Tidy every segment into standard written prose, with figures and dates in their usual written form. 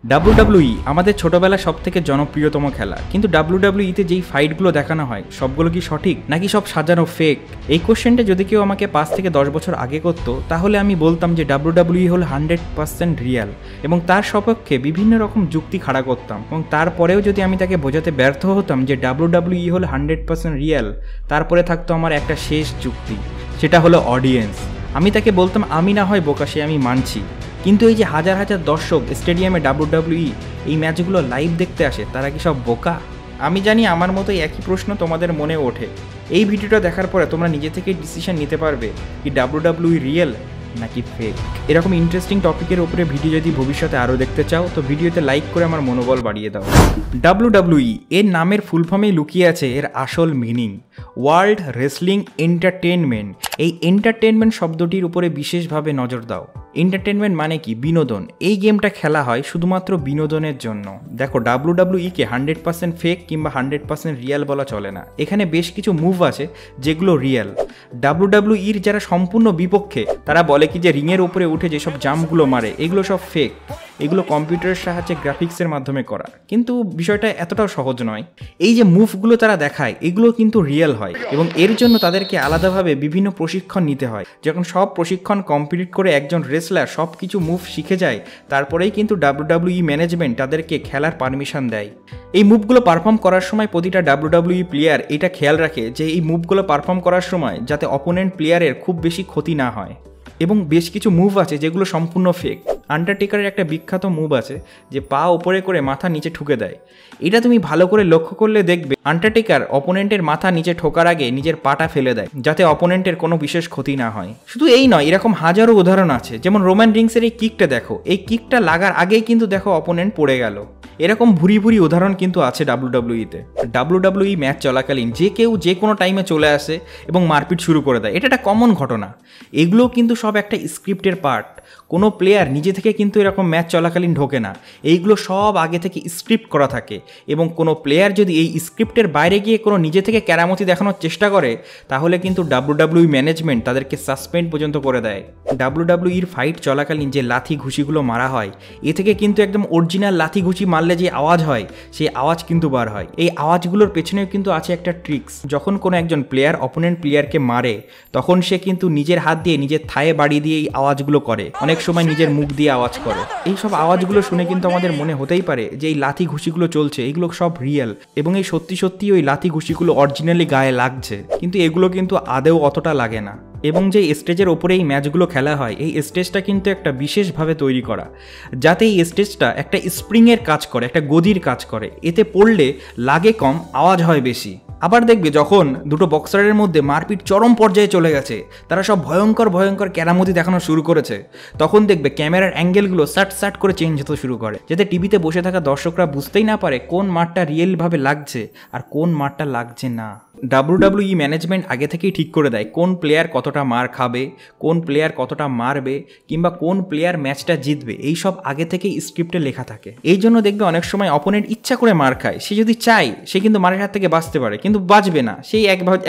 WWE আমাদের ছোটবেলার সবথেকে জনপ্রিয়তম খেলা, কিন্তু ডাব্লিউডাব্লিউইতে যেই ফাইটগুলো দেখানো হয় সবগুলো কি সঠিক নাকি সব সাজানো ফেক? এই কোশ্চেনটা যদি কেউ আমাকে 5 থেকে 10 বছর আগে করতো তাহলে আমি বলতাম যে ডাব্লিউডাব্লিউই হল 100% রিয়াল এবং তার সপক্ষে বিভিন্ন রকম যুক্তি খাড়া করতাম, এবং তারপরেও যদি আমি তাকে বোঝাতে ব্যর্থ হতাম যে ডাব্লিউডাব্লিউই হল 100% রিয়াল, তারপরে থাকতো আমার একটা শেষ যুক্তি, সেটা হলো অডিয়েন্স। আমি তাকে বলতাম আমি না হয় বোকা, সে আমি মানছি, কিন্তু এই যে হাজার হাজার দর্শক স্টেডিয়ামে ডাব্লিউডাব্লিউই এই ম্যাচগুলো লাইভ দেখতে আসে, তারা কি সব বোকা? আমি জানি আমার মতো একই প্রশ্ন তোমাদের মনে ওঠে। এই ভিডিওটা দেখার পরে তোমরা নিজে থেকেই ডিসিশন নিতে পারবে কি ডাব্লিউডাব্লিউই রিয়েল নাকি ফেক। এরকম ইন্টারেস্টিং টপিকের উপরে ভিডিও যদি ভবিষ্যতে আরও দেখতে চাও তো ভিডিওতে লাইক করে আমার মনোবল বাড়িয়ে দাও। ডাব্লিউডাব্লিউই এর নামের ফুল ফর্মেই লুকিয়ে আছে এর আসল মিনিং, ওয়ার্ল্ড রেসলিং এন্টারটেনমেন্ট। এই এন্টারটেনমেন্ট শব্দটির উপরে বিশেষভাবে নজর দাও। এন্টারটেনমেন্ট মানে কি? বিনোদন। এই গেমটা খেলা হয় শুধুমাত্র বিনোদনের জন্য। দেখো, ডাব্লিউডাব্লিউইকে 100% ফেক কিংবা 100% রিয়াল বলা চলে না। এখানে বেশ কিছু মুভ আছে যেগুলো রিয়েল। ডাব্লিউডাব্লিউইর যারা সম্পূর্ণ বিপক্ষে তারা বলে কি যে রিংয়ের উপরে উঠে যেসব জাম্পগুলো মারে এগুলো সব ফেক, এগুলো কম্পিউটারের সাহায্যে গ্রাফিক্সের মাধ্যমে করা। কিন্তু বিষয়টা এতটাও সহজ নয়। এই যে মুভগুলো তারা দেখায় এগুলো কিন্তু রিয়েল হয় এবং এর জন্য তাদেরকে আলাদাভাবে বিভিন্ন প্রশিক্ষণ নিতে হয়। যখন সব প্রশিক্ষণ কমপ্লিট করে একজন রেসলার সব কিছু মুভ শিখে যায়, তারপরেই কিন্তু ডাব্লিউডাব্লিউই ম্যানেজমেন্ট তাদেরকে খেলার পারমিশন দেয়। এই মুভগুলো পারফর্ম করার সময় প্রতিটা ডাব্লিউডাব্লিউই প্লেয়ার এটা খেয়াল রাখে যে এই মুভগুলো পারফর্ম করার সময় যাতে অপোনেন্ট প্লেয়ারের খুব বেশি ক্ষতি না হয়। এবং বেশ কিছু মুভ আছে যেগুলো সম্পূর্ণ ফেক। আন্ডারটেকারের একটা বিখ্যাত মুভ আছে যে পা ওপরে করে মাথা নিচে ঠুকে দেয়। এটা তুমি ভালো করে লক্ষ্য করলে দেখবে আন্ডারটেকার অপোনেন্টের মাথা নিচে ঠোকার আগে নিজের পাটা ফেলে দেয় যাতে অপোনেন্টের কোনো বিশেষ ক্ষতি না হয়। শুধু এই নয়, এরকম হাজারো উদাহরণ আছে। যেমন রোমান রিংসের এই কিকটা দেখো, এই কিকটা লাগার আগেই কিন্তু দেখো অপোনেন্ট পড়ে গেল। এরকম ভুরি ভুরি উদাহরণ কিন্তু আছে ডাব্লিউডাব্লিউইতে। ডাব্লিউডাব্লিউই ম্যাচ চলাকালীন যে কেউ যে কোনো টাইমে চলে আসে এবং মারপিট শুরু করে দেয়, এটা একটা কমন ঘটনা। এগুলো কিন্তু সব একটা স্ক্রিপ্টের পার্ট। কোনো প্লেয়ার নিজে থেকে কিন্তু এরকম ম্যাচ চলাকালীন ঢোকে না, এইগুলো সব আগে থেকে স্ক্রিপ্ট করা থাকে। এবং কোনো প্লেয়ার যদি এই স্ক্রিপ্টের বাইরে গিয়ে কোনো নিজে থেকে কেরামতি দেখানোর চেষ্টা করে তাহলে কিন্তু ডাব্লিউডাব্লিউই ম্যানেজমেন্ট তাদেরকে সাসপেন্ড পর্যন্ত করে দেয়। ডাব্লিউডাব্লিউইর ফাইট চলাকালীন যে লাথি ঘুষিগুলো মারা হয় এ থেকে কিন্তু একদম অরিজিনাল লাথি ঘুষি মারলে যে আওয়াজ হয় সেই আওয়াজ কিন্তু বার হয়। এই আওয়াজগুলোর পেছনেও কিন্তু আছে একটা ট্রিক্স। যখন কোনো একজন প্লেয়ার অপোনেন্ট প্লেয়ারকে মারে তখন সে কিন্তু নিজের হাত দিয়ে নিজের থায়ে বাড়ি দিয়ে এই আওয়াজগুলো করে, অনেক সময় নিজের মুখ দিয়ে আওয়াজ করে। এই সব আওয়াজগুলো শুনে কিন্তু আমাদের মনে হতেই পারে যে এই লাথি ঘুষিগুলো চলছে এগুলো সব রিয়েল এবং এই সত্যি সত্যি ওই লাথি ঘুষিগুলো অরিজিনালি গায়ে লাগছে, কিন্তু এগুলো কিন্তু আদেও অতটা লাগে না। এবং যে স্টেজের ওপরে এই ম্যাচগুলো খেলা হয় এই স্টেজটা কিন্তু একটা বিশেষভাবে তৈরি করা, যাতে এই স্টেজটা একটা স্প্রিংয়ের কাজ করে, একটা গদির কাজ করে। এতে পড়লে লাগে কম, আওয়াজ হয় বেশি। আবার দেখবে যখন দুটো বক্সারের মধ্যে মারপিট চরম পর্যায়ে চলে গেছে, তারা সব ভয়ঙ্কর ভয়ঙ্কর কেরামতি দেখানো শুরু করেছে, তখন দেখবে ক্যামেরার অ্যাঙ্গেলগুলো সাট সাট করে চেঞ্জ হতে শুরু করে, যাতে টিভিতে বসে থাকা দর্শকরা বুঝতেই না পারে কোন মারটা রিয়েলভাবে লাগছে আর কোন মারটা লাগছে না। ডাব্লিউডাব্লিউই ম্যানেজমেন্ট আগে থেকেই ঠিক করে দেয় কোন প্লেয়ার কতটা মার খাবে, কোন প্লেয়ার কতটা মারবে, কিংবা কোন প্লেয়ার ম্যাচটা জিতবে, এই সব আগে থেকেই স্ক্রিপ্টে লেখা থাকে। এই জন্য দেখবে অনেক সময় অপোনেন্ট ইচ্ছা করে মার খায়, সে যদি চায় সে কিন্তু মারের হাত থেকে বাঁচতে পারে, কিন্তু বাঁচবে না, সেই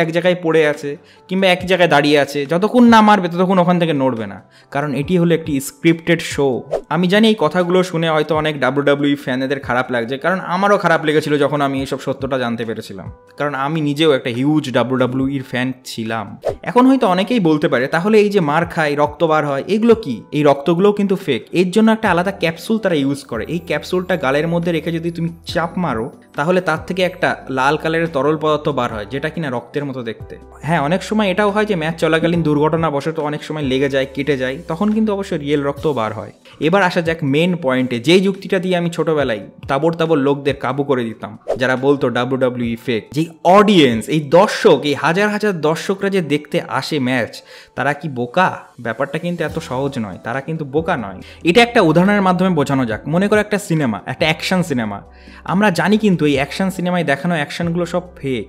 এক জায়গায় পড়ে আছে কিংবা এক জায়গায় দাঁড়িয়ে আছে, যতক্ষণ না মারবে ততক্ষণ ওখান থেকে নড়বে না, কারণ এটি হলো একটি স্ক্রিপ্টেড শো। আমি জানি এই কথাগুলো শুনে হয়তো অনেক ডাব্লিউডাব্লিউই ফ্যানেদের খারাপ লাগছে, কারণ আমারও খারাপ লেগেছিল যখন আমি এইসব সত্যটা জানতে পেরেছিলাম, কারণ আমি নিজেও একটা হিউজ ডাব্লিউডাব্লিউইর ফ্যান ছিলাম। এখন হয়তো অনেকেই বলতে পারে তাহলে এই যে মার খায়, রক্ত বার হয়, এগুলো কি? এই রক্তগুলোও কিন্তু ফেক। এর জন্য একটা আলাদা ক্যাপসুল তারা ইউজ করে। এই ক্যাপসুলটা গালের মধ্যে রেখে যদি তুমি চাপ মারো তাহলে তার থেকে একটা লাল কালারের তরল পদার্থ বার হয় যেটা কিনা রক্তের মতো দেখতে। হ্যাঁ, অনেক সময় এটাও হয় যে ম্যাচ চলাকালীন দুর্ঘটনাবশত অনেক সময় লেগে যায়, কেটে যায়, তখন কিন্তু অবশ্যই রিয়েল রক্তও বার হয়। এবার আসা যাক মেন পয়েন্টে, যেই যুক্তিটা দিয়ে আমি ছোটবেলায় তাবর তাবর লোকদের কাবু করে দিতাম যারা বলতো ডাব্লিউডাব্লিউই ফেক। যেই অডিয়েন্স, এই দর্শক, এই হাজার হাজার দর্শকরা যে দেখতে আসে ম্যাচ, তারা কি বোকা? ব্যাপারটা কিন্তু এত সহজ নয়, তারা কিন্তু বোকা নয়। এটা একটা উদাহরণের মাধ্যমে বোঝানো যাক। মনে করো একটা সিনেমা, একটা অ্যাকশন সিনেমা। আমরা জানি কিন্তু এই অ্যাকশন সিনেমায় দেখানো অ্যাকশনগুলো সব ফেক।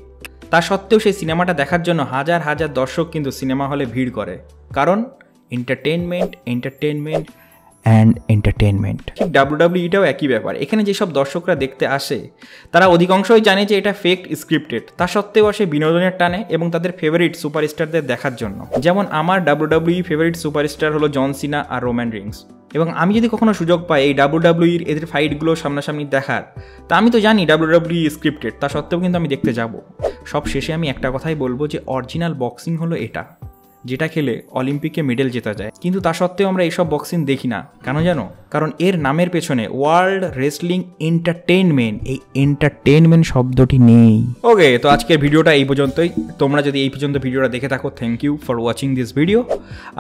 তা সত্ত্বেও সেই সিনেমাটা দেখার জন্য হাজার হাজার দর্শক কিন্তু সিনেমা হলে ভিড় করে, কারণ এন্টারটেনমেন্ট অ্যান্ড এন্টারটেনমেন্ট। ঠিক ডাব্লিউডাব্লিউইটাও একই ব্যাপার। এখানে যেসব দর্শকরা দেখতে আসে তারা অধিকাংশই জানে যে এটা ফেক স্ক্রিপ্টেড, তা সত্ত্বেও আসে বিনোদনের টানে এবং তাদের ফেভারিট সুপারস্টারদের দেখার জন্য। যেমন আমার ডাব্লিউডাব্লিউই ফেভারিট সুপারস্টার হলো জন সিনা আর রোমান রিংস, এবং আমি যদি কখনো সুযোগ পাই এই ডাব্লিউডাব্লিউইর এদের ফাইটগুলো সামনাসামনি দেখার, তা আমি তো জানি ডাব্লিউডাব্লিউই স্ক্রিপ্টেড, তা সত্ত্বেও কিন্তু আমি দেখতে যাব। সব শেষে আমি একটা কথাই বলবো যে অরিজিনাল বক্সিং হলো এটা, যেটা খেলে অলিম্পিকে মেডেল জেতা যায়। কিন্তু তা সত্ত্বেও আমরা এইসব বক্সিং দেখি না, কেন জানো? কারণ এর নামের পেছনে ওয়ার্ল্ড রেসলিং এন্টারটেইনমেন্ট, এই এন্টারটেইনমেন্ট শব্দটি নেই। ওকে, তো আজকের ভিডিওটা এই পর্যন্তই। তোমরা যদি এই পর্যন্ত ভিডিওটা দেখে থাকো, thank you for watching this video.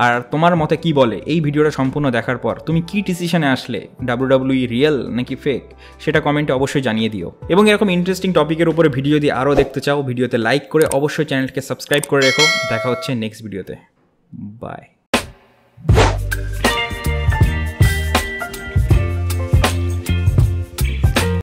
আর তোমার মতে কি বলে এই ভিডিওটা সম্পূর্ণ দেখার পর তুমি কি ডিসিশনে আসলে, ডাব্লিউডাব্লিউই রিয়েল নাকি ফেক, সেটা কমেন্টে অবশ্যই জানিয়ে দিও। এবং এরকম ইন্টারেস্টিং টপিকের উপরে ভিডিও যদি আরও দেখতে চাও, ভিডিওতে লাইক করে অবশ্যই চ্যানেলকে সাবস্ক্রাইব করে রেখো। দেখা হচ্ছে নেক্সট ভিডিওতে। Bye.